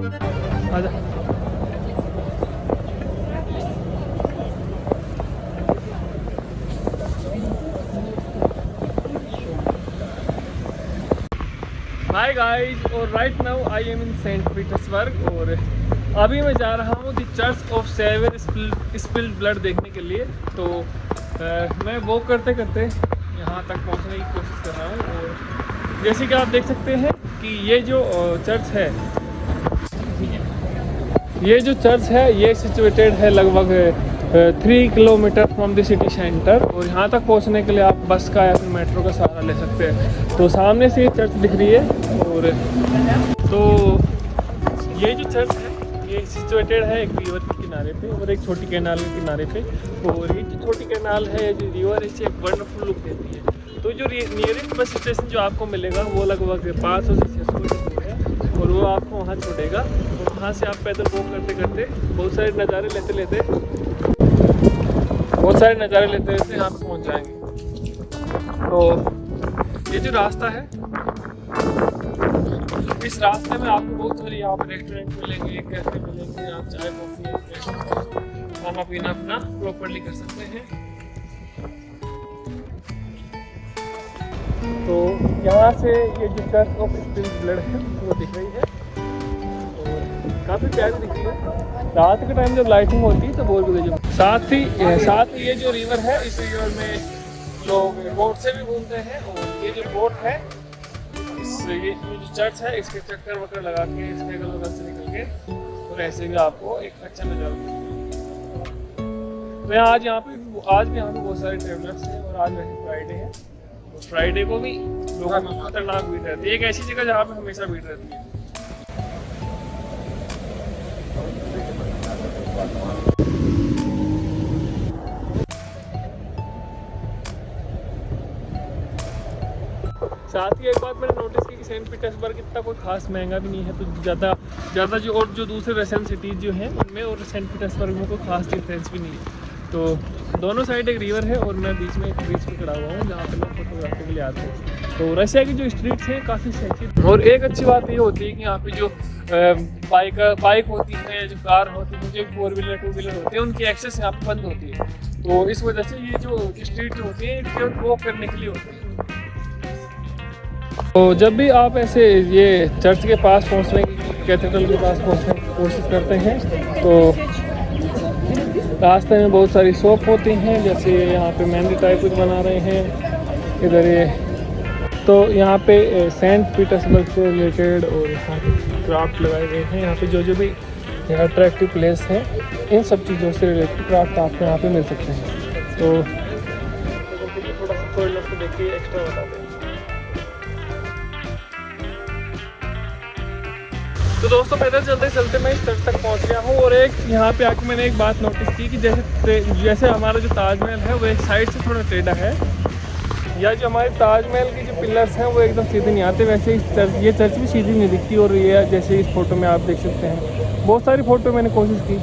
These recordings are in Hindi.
आजा। हाय गाइस, और right now I am in Saint Petersburg और अभी मैं जा रहा हूँ the church of saviour spilled blood देखने के लिए। तो मैं वॉक करते करते यहाँ तक पहुँचने की कोशिश कर रहा हूँ। और जैसे कि आप देख सकते हैं कि ये जो चर्च है ये सिचुएटेड है लगभग 3 kilometre from the city centre. और यहाँ तक पहुँचने के लिए आप बस का या फिर मेट्रो का सहारा ले सकते हैं। तो सामने से ये चर्च दिख रही है। और तो ये जो चर्च है ये सिचुएटेड है एक रिवर के किनारे पे और एक छोटी कैनाल के किनारे पे। और ये जो छोटी कैनाल है, जो रिवर है, इसे एक वंडरफुल लुक देती है। तो जो नियरेस्ट बस स्टेशन जो आपको मिलेगा वो लगभग 500 से 600 मीटर दूर है और वो आपको वहाँ छोड़ेगा। और वहाँ से आप पैदल वॉक करते करते बहुत सारे नज़ारे लेते यहाँ पे पहुँच जाएंगे। तो ये जो रास्ता है, इस रास्ते में आपको बहुत सारी यहाँ पे रेस्टोरेंट मिलेंगे, कैफे मिलेंगे, आप चाय कॉफ़ी खाना पीना अपना प्रॉपरली कर सकते हैं। तो यहाँ से ये जो चर्च ऑफ स्पिल्ड ब्लड है वो दिख रही है और काफ़ी प्यारी दिख रही है। रात के टाइम जब लाइटिंग होती है तो बहुत भी साथ ही ये जो रिवर है, इस रिवर में लोग बोट से भी घूमते हैं। और ये जो बोट है, ये जो चर्च है, इसके चक्कर वक्कर लगा के इसके अगल बगल से निकल के और ऐसे भी आपको एक अच्छा नज़ारा मिलेगा। तो आज भी यहाँ पे बहुत सारे ट्रेवलर्स हैं और आज वैसे फ्राइडे है। तो फ्राइडे को भी लोगों में खतरनाक भीड़ रहती है। एक ऐसी जगह जहाँ पे हमेशा भीड़ रहती है। साथ ही एक बात मैंने नोटिस की कि सेंट पीटर्सबर्ग इतना कोई खास महंगा भी नहीं है। तो ज़्यादा जो दूसरे रशियन सिटीज़ जो हैं उनमें और सेंट पीटर्सबर्ग में कोई खास डिफरेंस भी नहीं है। तो दोनों साइड एक रिवर है और मैं बीच में एक ब्रिज पे खड़ा हुआ हूँ जहाँ पे लोग फोटोग्राफी के लिए आते हैं। तो रशिया की जो स्ट्रीट्स हैं काफ़ी सही। और एक अच्छी बात ये होती है कि यहाँ पे जो बाइक होती है, जो कार होती है, जो 4 व्हीलर 2 व्हीलर होते हैं, उनकी एक्सेस यहाँ पे बंद होती है। तो इस वजह से ये जो स्ट्रीट होती है केवल वॉक करने के लिए होती है। तो जब भी आप ऐसे ये चर्च के पास पहुंचने की, कैथेड्रल के पास पहुंचने की कोशिश करते हैं तो रास्ते में बहुत सारी शॉप होती हैं। जैसे यहाँ पे मेहंदी टाइप कुछ बना रहे हैं इधर ये। तो यहाँ पे सेंट पीटर्सबर्ग से रिलेटेड और यहाँ पे क्राफ्ट लगाए गए हैं। यहाँ पे जो भी अट्रैक्टिव प्लेस है, इन सब चीज़ों से रिलेटेड क्राफ्ट आपको यहाँ पे मिल सकते हैं। तो थोड़ा सा फॉरेनर्स को देख के एक्स्ट्रा बताते हैं। तो दोस्तों पैदल चलते चलते मैं इस चर्च तक पहुंच गया हूँ। और एक यहाँ पे आके मैंने एक बात नोटिस की कि जैसे हमारा जो ताजमहल है वो एक साइड से थोड़ा टेढ़ा है, या जो हमारे ताजमहल की जो पिलर्स हैं वो एकदम सीधे नहीं आते, वैसे ये चर्च भी सीधी नहीं दिखती। और ये जैसे इस फोटो में आप देख सकते हैं, बहुत सारी फ़ोटो मैंने कोशिश की।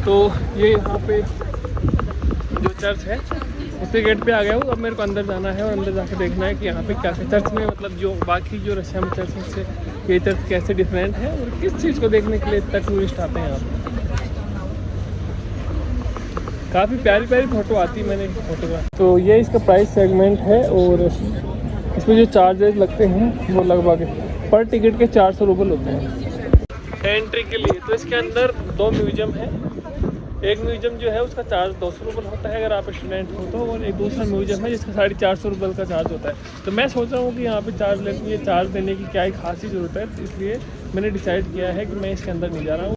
तो ये यहाँ पे जो चर्च है उसके गेट पे आ गया हूँ। अब मेरे को अंदर जाना है और अंदर जाके देखना है कि यहाँ पे क्या है चर्च में, मतलब जो बाकी जो रशिया में चर्च से ये चर्च कैसे डिफरेंट है और किस चीज़ को देखने के लिए इतना टूरिस्ट आते हैं यहाँ पे। काफ़ी प्यारी प्यारी फ़ोटो आती है, मैंने फोटोग्राफ। तो ये इसका प्राइस सेगमेंट है और इसमें जो चार्जेस लगते हैं वो लगभग पर टिकट के 400 रुपये होते हैं एंट्री के लिए। तो इसके अंदर 2 म्यूज़ियम है। एक म्यूज़ियम जो है उसका चार्ज 200 रुपये होता है अगर आप स्टूडेंट हो तो, और एक दूसरा म्यूज़ियम है जिसका 450 रुपये का चार्ज होता है। तो मैं सोच रहा हूँ कि यहाँ पे चार्ज देने की क्या ही खास ही ज़रूरत है, तो इसलिए मैंने डिसाइड किया है कि मैं इसके अंदर नहीं जा रहा हूँ।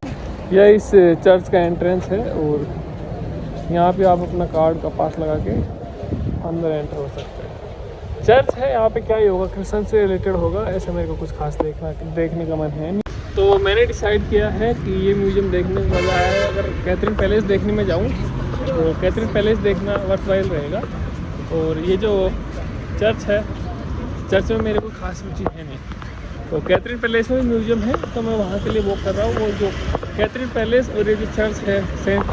यह इस चर्च का एंट्रेंस है और यहाँ पे आप अपना कार्ड का पास लगा के अंदर एंटर हो सकते हैं। चर्च है, यहाँ पे क्या ही होगा, क्रिश्चियन से रिलेटेड होगा, ऐसा मेरे को कुछ खास देखने का मन है। तो मैंने डिसाइड किया है कि ये म्यूज़ियम देखने का मज़ा आया है। अगर कैथरीन पैलेस देखने में जाऊँ तो कैथरीन पैलेस देखना वर्थवाइल रहेगा। और ये जो चर्च है, चर्च में मेरे को खास रुचि है नहीं, तो कैथरीन पैलेस में म्यूज़ियम है तो मैं वहाँ के लिए वॉक कर रहा हूँ। वो जो कैथरीन पैलेस और ये जो चर्च है सेंट,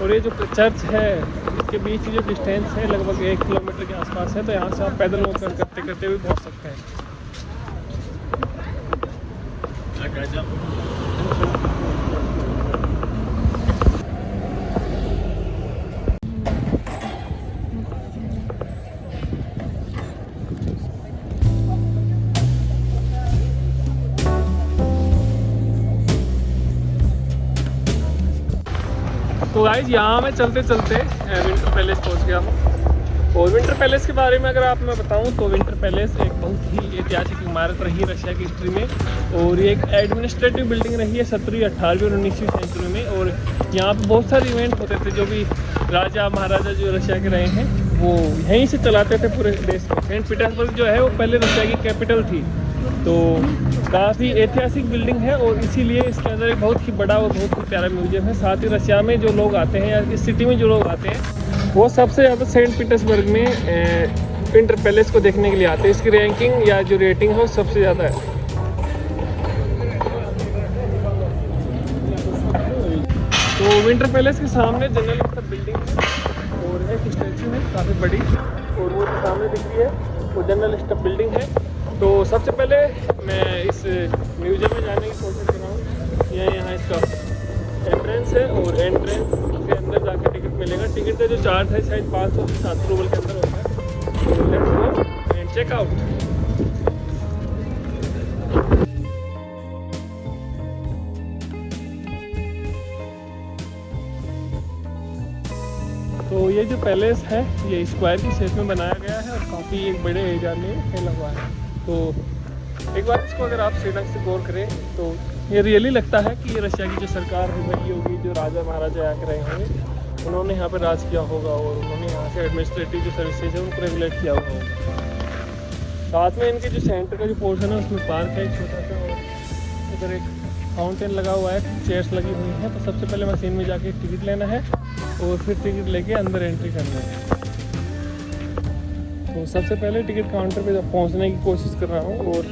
और ये जो चर्च है इसके बीच की जो डिस्टेंस है लगभग 1 किलोमीटर के आसपास है। तो यहाँ से आप पैदल वॉक करते करते भी पहुँच सकते हैं। तो गाइस यहाँ मैं चलते चलते विंटर पैलेस पहुँच गया हूँ। और विंटर पैलेस के बारे में अगर आप मैं बताऊँ तो विंटर पैलेस एक बहुत ही ऐतिहासिक इमारत रही है रशिया की हिस्ट्री में। और ये एक एडमिनिस्ट्रेटिव बिल्डिंग रही है 17वीं, 18वीं और 19वीं सेंचुरी में। और यहाँ पे बहुत सारे इवेंट होते थे, जो भी राजा महाराजा जो रशिया के रहे हैं वो यहीं से चलाते थे पूरे देश में। सेंट पीटर्सबर्ग जो है वो पहले रशिया की कैपिटल थी, तो काफ़ी ऐतिहासिक बिल्डिंग है और इसीलिए इसके अंदर एक बहुत ही बड़ा और बहुत ही प्यारा म्यूजियम है। साथ ही रशिया में जो लोग आते हैं या इस सिटी में जो लोग आते हैं वो सबसे ज़्यादा सेंट पीटर्सबर्ग में विंटर पैलेस को देखने के लिए आते हैं। इसकी रैंकिंग या जो रेटिंग है वो सबसे ज़्यादा है। तो विंटर पैलेस के सामने जनरल स्टॉप बिल्डिंग है और एक स्टैचू है काफ़ी बड़ी, और वो सामने दिख रही है वो जनरल स्टॉप बिल्डिंग है। तो सबसे पहले मैं इस म्यूजियम में जाने की कोशिश कर रहा हूँ। यहाँ इसका एंट्रेंस है और एंट्रेंस के अंदर जाके टिकट मिलेगा। टिकट का जो चार्ज है शायद 500 से 700 रुपये के अंदर होता है। तो let's go and check out. तो ये जो पैलेस है ये स्क्वायर की शेप में बनाया गया है और काफ़ी एक बड़े एरिया में फैला हुआ है। तो एक बार इसको अगर आप सही ढंग से गौर करें तो ये रियली लगता है कि ये रशिया की जो सरकार रही होगी, जो राजा महाराजा आके रहे होंगे, उन्होंने यहाँ पर राज किया होगा और उन्होंने यहाँ से एडमिनिस्ट्रेटिव जो सर्विसेज है उनको रेगुलेट किया हुआ होगा। साथ में इनके जो सेंटर का जो पोर्शन है उसमें पार्क है छोटा सा, और उधर एक फाउंटेन लगा हुआ है, चेयर्स लगी हुई हैं। तो सबसे पहले मशीन में जाके टिकट लेना है और फिर टिकट लेके अंदर एंट्री करना है। तो सबसे पहले टिकट काउंटर पे पहुंचने की कोशिश कर रहा हूँ। और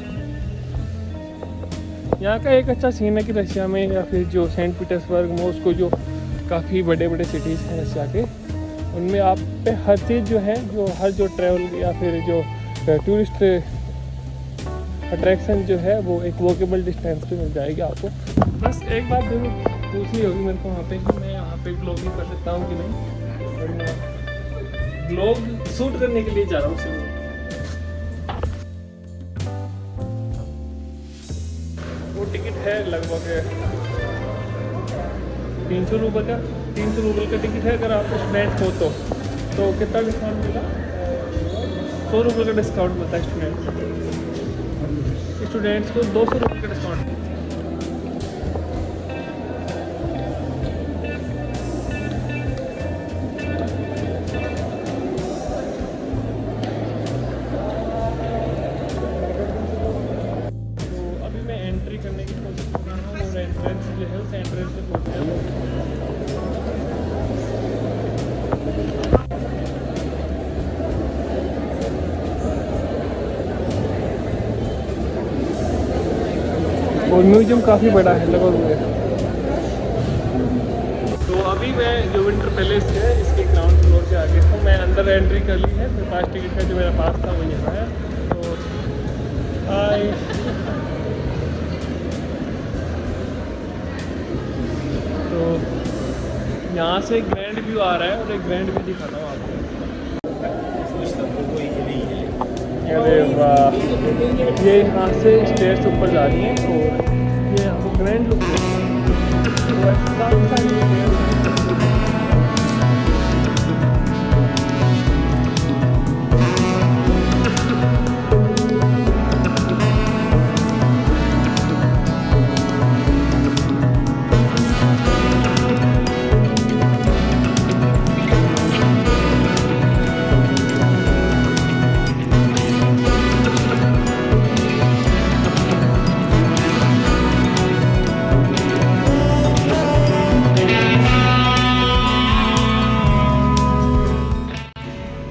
यहाँ का एक अच्छा सीन है कि रशिया में या फिर जो सेंट पीटर्सबर्ग, मॉस्को, जो काफ़ी बड़े बड़े सिटीज़ हैं रशिया के, उनमें आप पे हर चीज़ जो है, जो हर जो ट्रैवल या फिर जो टूरिस्ट अट्रैक्शन जो है वो एक वॉकेबल डिस्टेंस पे मिल जाएगी आपको। बस एक बात जरूर पूछनी होगी मेरे को वहाँ पे कि मैं यहाँ पे ब्लॉगिंग कर सकता हूँ कि नहीं। और मैं ब्लॉग शूट करने के लिए जा रहा हूँ सिर्फ। वो टिकट है लगभग 300 रुपये का, 300 रुपये का टिकट है। अगर आप स्टूडेंट हो तो कितना डिस्काउंट मिला? 100 रुपये का डिस्काउंट मिलता है स्टूडेंट्स को 200 रुपये का डिस्काउंट। तो अभी मैं एंट्री करने की कोशिश कर रहा हूँ और एंट्रेंस जो है उस एंट्रेंस से पहुँच गया हूँ। और म्यूजियम काफ़ी बड़ा है लगभग। तो अभी मैं जो विंटर पैलेस है इसके ग्राउंड फ्लोर से आगे हूँ। मैं अंदर एंट्री कर ली है। मेरे पास टिकट का जो मेरा पास था वो यहाँ है। तो हाय, तो यहाँ से ग्रैंड व्यू आ रहा है और एक ग्रैंड व्यू दिखाता हूँ आपको। अरे वाह, ये यहाँ से स्टेयर्स ऊपर जा रही हैं और ये आपको ग्रैंड लुक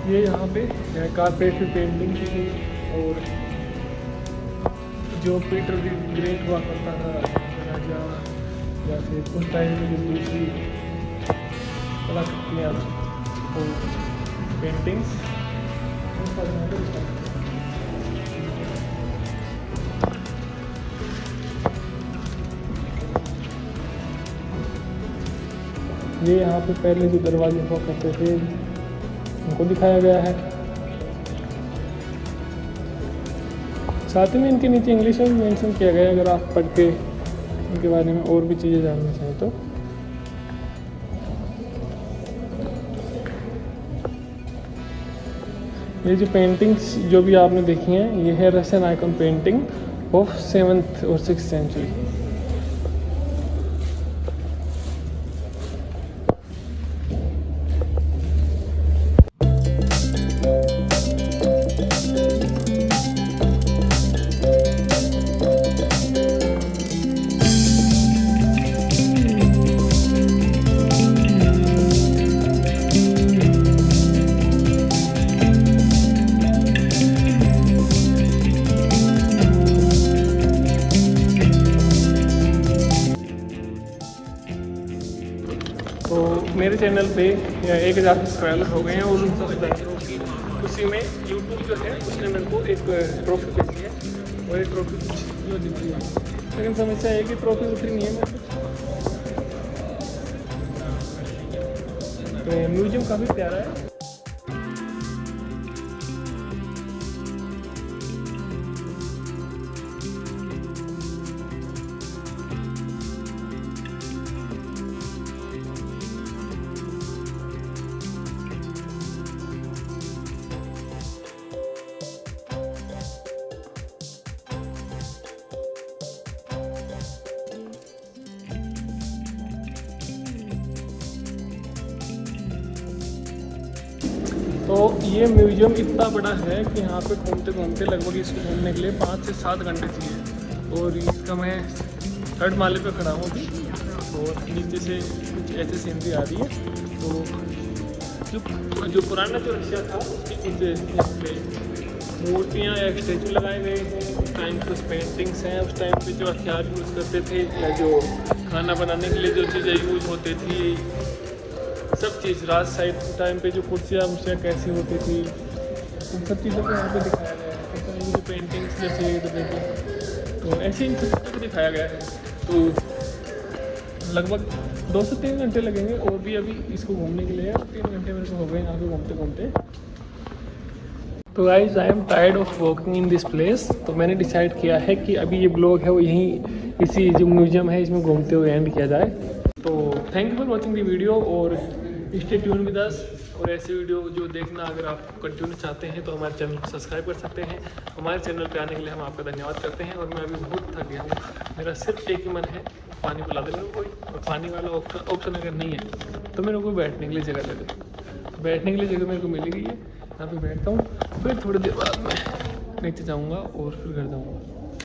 ये यहाँ पे कारपेट की पेंटिंग की गई और जो पीटर द ग्रेट हुआ करता था राजा, या फिर उस टाइम में जो दूसरी कलाकृतियाँ और पेंटिंग्स ये यहाँ पे पहले जो दरवाजे हुआ करते थे उनको दिखाया गया है। साथ ही में इनके नीचे इंग्लिश में मेंशन किया गया है, अगर आप पढ़ के इनके बारे में और भी चीज़ें जानना चाहें तो। ये जो पेंटिंग्स जो भी आपने देखी हैं, ये है Russian icon painting of 7th और 6th सेंचुरी। तो मेरे चैनल पे 1000 सब्सक्राइबर हो गए हैं और उन सब्सक्राइबरों की खुशी में यूट्यूब जो है उसने मेरे को एक ट्रॉफी भेजी है और ये ट्रॉफी कुछ जो दिखती है, लेकिन समस्या है कि ट्रॉफी उतरी नहीं है मेरे को। तो म्यूजियम काफ़ी प्यारा है। तो ये म्यूजियम इतना बड़ा है कि यहाँ पे घूमते घूमते लगभग इसको घूमने के लिए 5 से 7 घंटे चाहिए। और इसका मैं 3rd माले पे खड़ा हूँ अभी और नीचे से कुछ ऐसे सीनरी आ रही है। तो जो पुराना जो रशिया था उसके कुछ यहाँ पे मूर्तियाँ या स्टैचू लगाए गए हैं। उस टाइम कुछ पेंटिंग्स हैं, उस टाइम पे जो हथियार यूज़ करते थे या जो खाना बनाने के लिए जो चीज़ें यूज़ होती थी, सब चीज़ रात साइड टाइम पे जो कुर्सियाँ कैसी होती थी, उन सब चीज़ों को यहाँ पे दिखाया गया है। तो पेंटिंग्स जैसे तो देखिए, तो ऐसे इन सब चीज़ों को दिखाया गया है। तो लगभग 2 से 3 घंटे लगेंगे और भी अभी इसको घूमने के लिए 3 घंटे मेरे को हो गए यहाँ पे घूमते घूमते। तो guys I am tired of walking in this place. तो मैंने डिसाइड किया है कि अभी ये ब्लॉग है वो यहीं इसी जो म्यूजियम है इसमें घूमते हुए एंड किया जाए। तो thank you for watching the video और स्टे ट्यून विद अस। और ऐसे वीडियो जो देखना अगर आप कंटिन्यू चाहते हैं तो हमारे चैनल को सब्सक्राइब कर सकते हैं। हमारे चैनल पे आने के लिए हम आपका धन्यवाद करते हैं। और मैं अभी बहुत थक गया हूँ, मेरा सिर्फ एक ही मन है, पानी पिला दे मेरे को कोई, और पानी वाला ऑप्शन अगर नहीं है तो मेरे को बैठने के लिए जगह दे दे। बैठने के लिए जगह मेरे को मिल गई है, यहाँ पे बैठता हूँ, फिर थोड़ी देर बाद मैं नीचे जाऊँगा और फिर घर जाऊँगा।